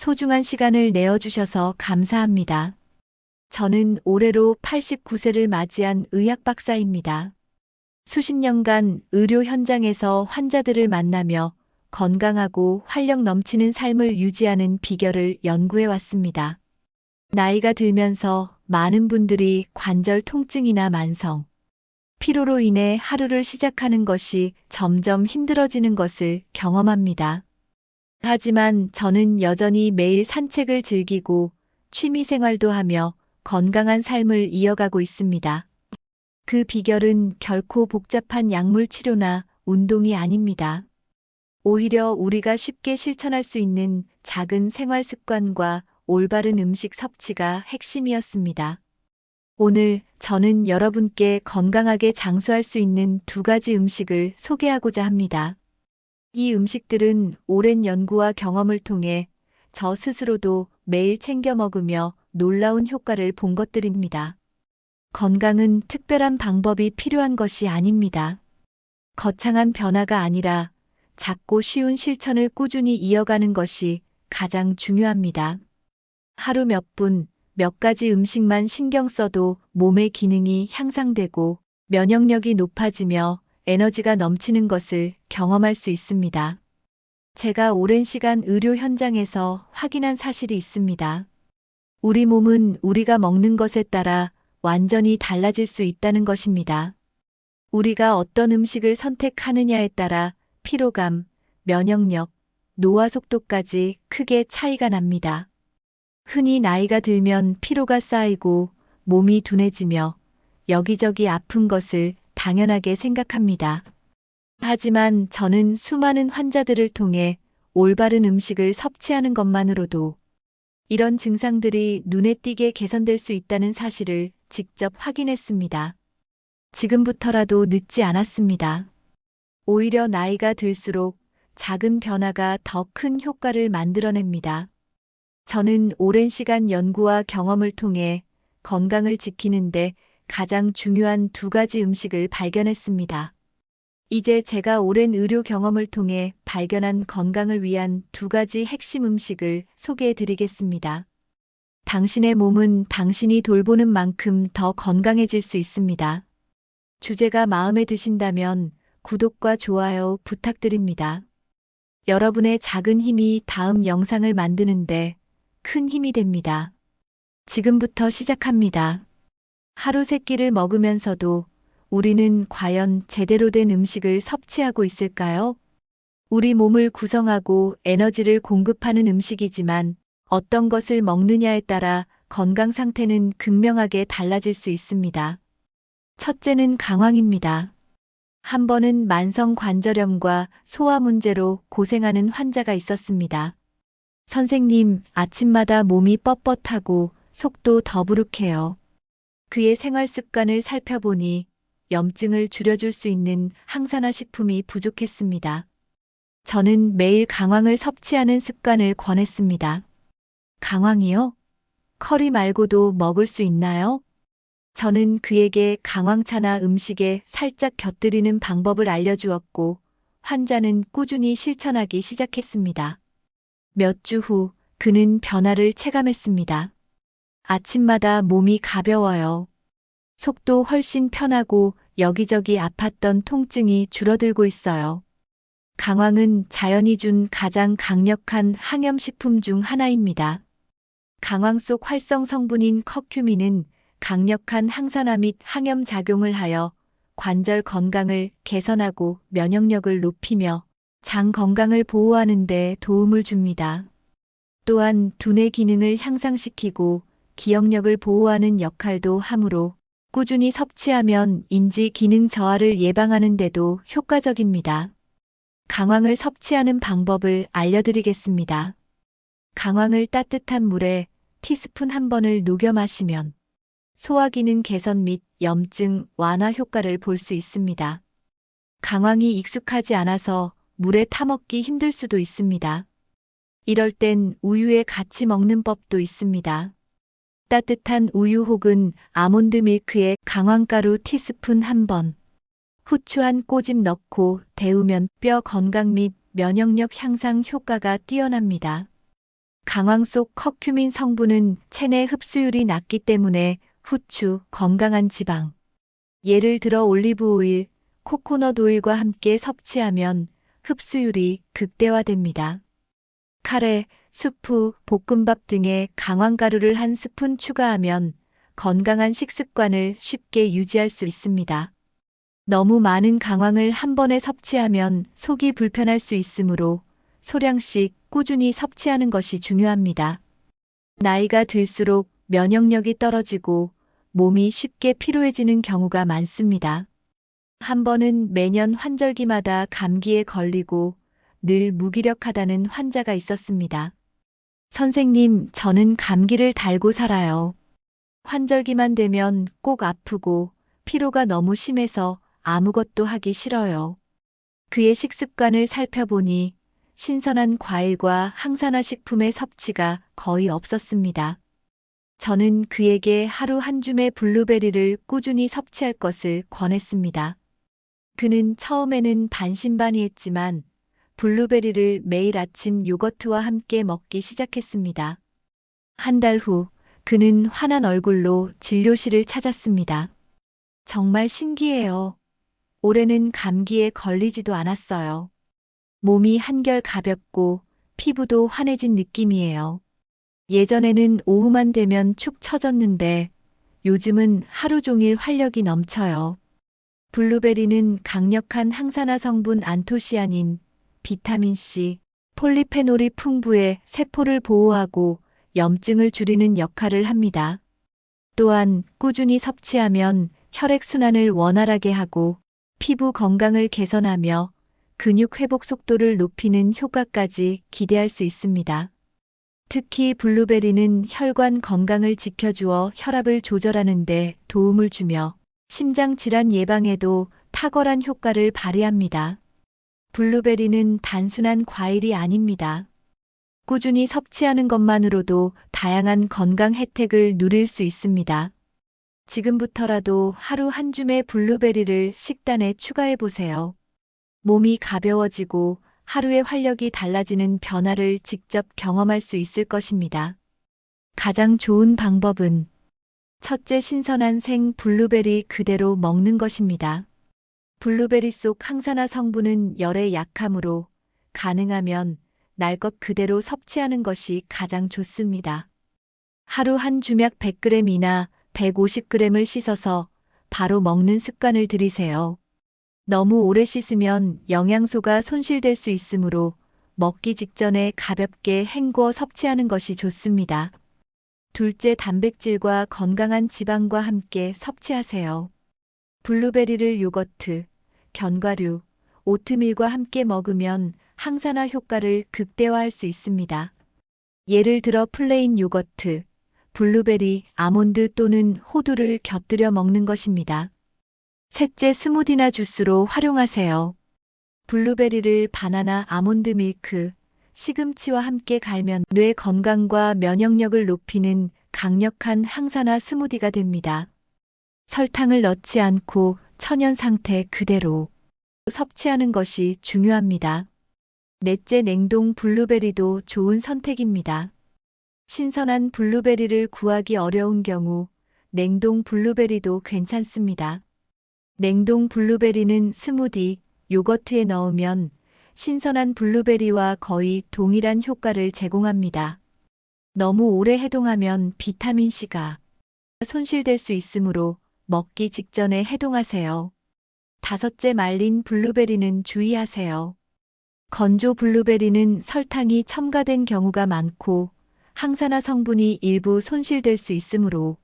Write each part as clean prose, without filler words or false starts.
소중한 시간을 내어주셔서 감사합니다. 저는 올해로 89세를 맞이한 의학 박사입니다. 수십 년간 의료 현장에서 환자들을 만나며 건강하고 활력 넘치는 삶을 유지하는 비결을 연구해 왔습니다. 나이가 들면서 많은 분들이 관절 통증이나 만성, 피로로 인해 하루를 시작하는 것이 점점 힘들어지는 것을 경험합니다. 하지만 저는 여전히 매일 산책을 즐기고 취미 생활도 하며 건강한 삶을 이어가고 있습니다. 그 비결은 결코 복잡한 약물 치료나 운동이 아닙니다. 오히려 우리가 쉽게 실천할 수 있는 작은 생활 습관과 올바른 음식 섭취가 핵심이었습니다. 오늘 저는 여러분께 건강하게 장수할 수 있는 두 가지 음식을 소개하고자 합니다. 이 음식들은 오랜 연구와 경험을 통해 저 스스로도 매일 챙겨 먹으며 놀라운 효과를 본 것들입니다. 건강은 특별한 방법이 필요한 것이 아닙니다. 거창한 변화가 아니라 작고 쉬운 실천을 꾸준히 이어가는 것이 가장 중요합니다. 하루 몇 분, 몇 가지 음식만 신경 써도 몸의 기능이 향상되고 면역력이 높아지며 에너지가 넘치는 것을 경험할 수 있습니다. 제가 오랜 시간 의료 현장에서 확인한 사실이 있습니다. 우리 몸은 우리가 먹는 것에 따라 완전히 달라질 수 있다는 것입니다. 우리가 어떤 음식을 선택하느냐에 따라 피로감, 면역력, 노화 속도까지 크게 차이가 납니다. 흔히 나이가 들면 피로가 쌓이고 몸이 둔해지며 여기저기 아픈 것을 당연하게 생각합니다. 하지만 저는 수많은 환자들을 통해 올바른 음식을 섭취하는 것만으로도 이런 증상들이 눈에 띄게 개선될 수 있다는 사실을 직접 확인했습니다. 지금부터라도 늦지 않았습니다. 오히려 나이가 들수록 작은 변화가 더 큰 효과를 만들어냅니다. 저는 오랜 시간 연구와 경험을 통해 건강을 지키는데 가장 중요한 두 가지 음식을 발견했습니다. 이제 제가 오랜 의료 경험을 통해 발견한 건강을 위한 두 가지 핵심 음식을 소개해 드리겠습니다. 당신의 몸은 당신이 돌보는 만큼 더 건강해질 수 있습니다. 주제가 마음에 드신다면 구독과 좋아요 부탁드립니다. 여러분의 작은 힘이 다음 영상을 만드는데 큰 힘이 됩니다. 지금부터 시작합니다. 하루 세 끼를 먹으면서도 우리는 과연 제대로 된 음식을 섭취하고 있을까요? 우리 몸을 구성하고 에너지를 공급하는 음식이지만 어떤 것을 먹느냐에 따라 건강 상태는 극명하게 달라질 수 있습니다. 첫째는 강황입니다. 한 번은 만성 관절염과 소화 문제로 고생하는 환자가 있었습니다. 선생님, 아침마다 몸이 뻣뻣하고 속도 더부룩해요. 그의 생활 습관을 살펴보니 염증을 줄여줄 수 있는 항산화 식품이 부족했습니다. 저는 매일 강황을 섭취하는 습관을 권했습니다. 강황이요? 커리 말고도 먹을 수 있나요? 저는 그에게 강황차나 음식에 살짝 곁들이는 방법을 알려주었고, 환자는 꾸준히 실천하기 시작했습니다. 몇 주 후, 그는 변화를 체감했습니다. 아침마다 몸이 가벼워요. 속도 훨씬 편하고 여기저기 아팠던 통증이 줄어들고 있어요. 강황은 자연이 준 가장 강력한 항염식품 중 하나입니다. 강황 속 활성 성분인 커큐민은 강력한 항산화 및 항염 작용을 하여 관절 건강을 개선하고 면역력을 높이며 장 건강을 보호하는 데 도움을 줍니다. 또한 두뇌 기능을 향상시키고 기억력을 보호하는 역할도 하므로 꾸준히 섭취하면 인지 기능 저하를 예방하는 데도 효과적입니다. 강황을 섭취하는 방법을 알려드리겠습니다. 강황을 따뜻한 물에 티스푼 한 번을 녹여 마시면 소화기능 개선 및 염증 완화 효과를 볼 수 있습니다. 강황이 익숙하지 않아서 물에 타먹기 힘들 수도 있습니다. 이럴 땐 우유에 같이 먹는 법도 있습니다. 따뜻한 우유 혹은 아몬드 밀크에 강황가루 티스푼 한 번, 후추 한 꼬집 넣고 데우면 뼈 건강 및 면역력 향상 효과가 뛰어납니다. 강황 속 커큐민 성분은 체내 흡수율이 낮기 때문에 후추, 건강한 지방, 예를 들어 올리브 오일, 코코넛 오일과 함께 섭취하면 흡수율이 극대화됩니다. 카레, 수프, 볶음밥 등에 강황가루를 한 스푼 추가하면 건강한 식습관을 쉽게 유지할 수 있습니다. 너무 많은 강황을 한 번에 섭취하면 속이 불편할 수 있으므로 소량씩 꾸준히 섭취하는 것이 중요합니다. 나이가 들수록 면역력이 떨어지고 몸이 쉽게 피로해지는 경우가 많습니다. 한 번은 매년 환절기마다 감기에 걸리고 늘 무기력하다는 환자가 있었습니다. 선생님, 저는 감기를 달고 살아요. 환절기만 되면 꼭 아프고 피로가 너무 심해서 아무것도 하기 싫어요. 그의 식습관을 살펴보니 신선한 과일과 항산화 식품의 섭취가 거의 없었습니다. 저는 그에게 하루 한 줌의 블루베리를 꾸준히 섭취할 것을 권했습니다. 그는 처음에는 반신반의했지만 블루베리를 매일 아침 요거트와 함께 먹기 시작했습니다. 한 달 후, 그는 환한 얼굴로 진료실을 찾았습니다. 정말 신기해요. 올해는 감기에 걸리지도 않았어요. 몸이 한결 가볍고 피부도 환해진 느낌이에요. 예전에는 오후만 되면 축 처졌는데 요즘은 하루 종일 활력이 넘쳐요. 블루베리는 강력한 항산화 성분 안토시아닌, 비타민C, 폴리페놀이 풍부해 세포를 보호하고 염증을 줄이는 역할을 합니다. 또한 꾸준히 섭취하면 혈액순환을 원활하게 하고 피부 건강을 개선하며 근육 회복 속도를 높이는 효과까지 기대할 수 있습니다. 특히 블루베리는 혈관 건강을 지켜주어 혈압을 조절하는 데 도움을 주며 심장 질환 예방에도 탁월한 효과를 발휘합니다. 블루베리는 단순한 과일이 아닙니다. 꾸준히 섭취하는 것만으로도 다양한 건강 혜택을 누릴 수 있습니다. 지금부터라도 하루 한 줌의 블루베리를 식단에 추가해 보세요. 몸이 가벼워지고 하루의 활력이 달라지는 변화를 직접 경험할 수 있을 것입니다. 가장 좋은 방법은 첫째, 신선한 생 블루베리 그대로 먹는 것입니다. 블루베리 속 항산화 성분은 열에 약하므로 가능하면 날 것 그대로 섭취하는 것이 가장 좋습니다. 하루 한 주맥 100g이나 150g을 씻어서 바로 먹는 습관을 들이세요. 너무 오래 씻으면 영양소가 손실될 수 있으므로 먹기 직전에 가볍게 헹궈 섭취하는 것이 좋습니다. 둘째, 단백질과 건강한 지방과 함께 섭취하세요. 블루베리를 요거트, 견과류, 오트밀과 함께 먹으면 항산화 효과를 극대화할 수 있습니다. 예를 들어 플레인 요거트, 블루베리, 아몬드 또는 호두를 곁들여 먹는 것입니다. 셋째, 스무디나 주스로 활용하세요. 블루베리를 바나나, 아몬드 밀크, 시금치와 함께 갈면 뇌 건강과 면역력을 높이는 강력한 항산화 스무디가 됩니다. 설탕을 넣지 않고 천연 상태 그대로 섭취하는 것이 중요합니다. 넷째, 냉동 블루베리도 좋은 선택입니다. 신선한 블루베리를 구하기 어려운 경우 냉동 블루베리도 괜찮습니다. 냉동 블루베리는 스무디, 요거트에 넣으면 신선한 블루베리와 거의 동일한 효과를 제공합니다. 너무 오래 해동하면 비타민C가 손실될 수 있으므로 먹기 직전에 해동하세요. 다섯째, 말린 블루베리는 주의하세요. 건조 블루베리는 설탕이 첨가된 경우가 많고 항산화 성분이 일부 손실될 수 있으므로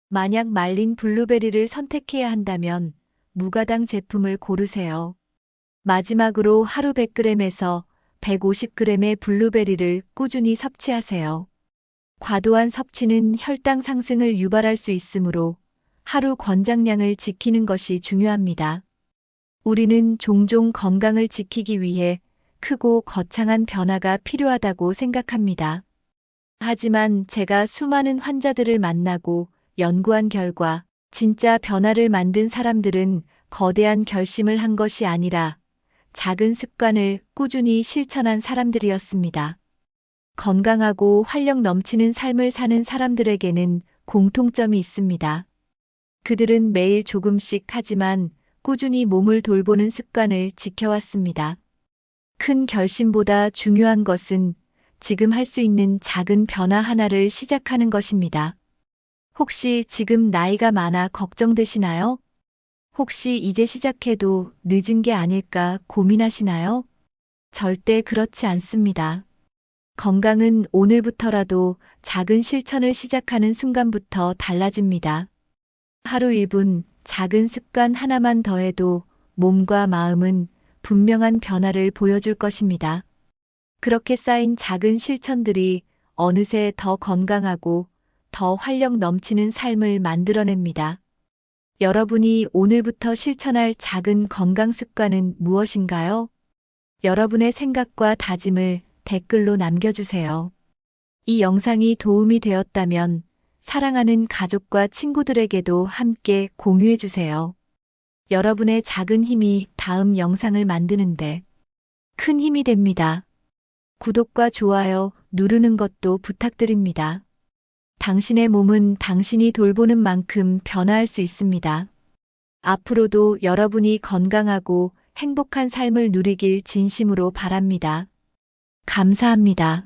만약 말린 블루베리를 선택해야 한다면 무가당 제품을 고르세요. 마지막으로 하루 100g에서 150g의 블루베리를 꾸준히 섭취하세요. 과도한 섭취는 혈당 상승을 유발할 수 있으므로 하루 권장량을 지키는 것이 중요합니다. 우리는 종종 건강을 지키기 위해 크고 거창한 변화가 필요하다고 생각합니다. 하지만 제가 수많은 환자들을 만나고 연구한 결과 진짜 변화를 만든 사람들은 거대한 결심을 한 것이 아니라 작은 습관을 꾸준히 실천한 사람들이었습니다. 건강하고 활력 넘치는 삶을 사는 사람들에게는 공통점이 있습니다. 그들은 매일 조금씩 하지만 꾸준히 몸을 돌보는 습관을 지켜왔습니다. 큰 결심보다 중요한 것은 지금 할 수 있는 작은 변화 하나를 시작하는 것입니다. 혹시 지금 나이가 많아 걱정되시나요? 혹시 이제 시작해도 늦은 게 아닐까 고민하시나요? 절대 그렇지 않습니다. 건강은 오늘부터라도 작은 실천을 시작하는 순간부터 달라집니다. 하루 1분 작은 습관 하나만 더해도 몸과 마음은 분명한 변화를 보여줄 것입니다. 그렇게 쌓인 작은 실천들이 어느새 더 건강하고 더 활력 넘치는 삶을 만들어냅니다. 여러분이 오늘부터 실천할 작은 건강 습관은 무엇인가요? 여러분의 생각과 다짐을 댓글로 남겨주세요. 이 영상이 도움이 되었다면 사랑하는 가족과 친구들에게도 함께 공유해주세요. 여러분의 작은 힘이 다음 영상을 만드는데 큰 힘이 됩니다. 구독과 좋아요 누르는 것도 부탁드립니다. 당신의 몸은 당신이 돌보는 만큼 변화할 수 있습니다. 앞으로도 여러분이 건강하고 행복한 삶을 누리길 진심으로 바랍니다. 감사합니다.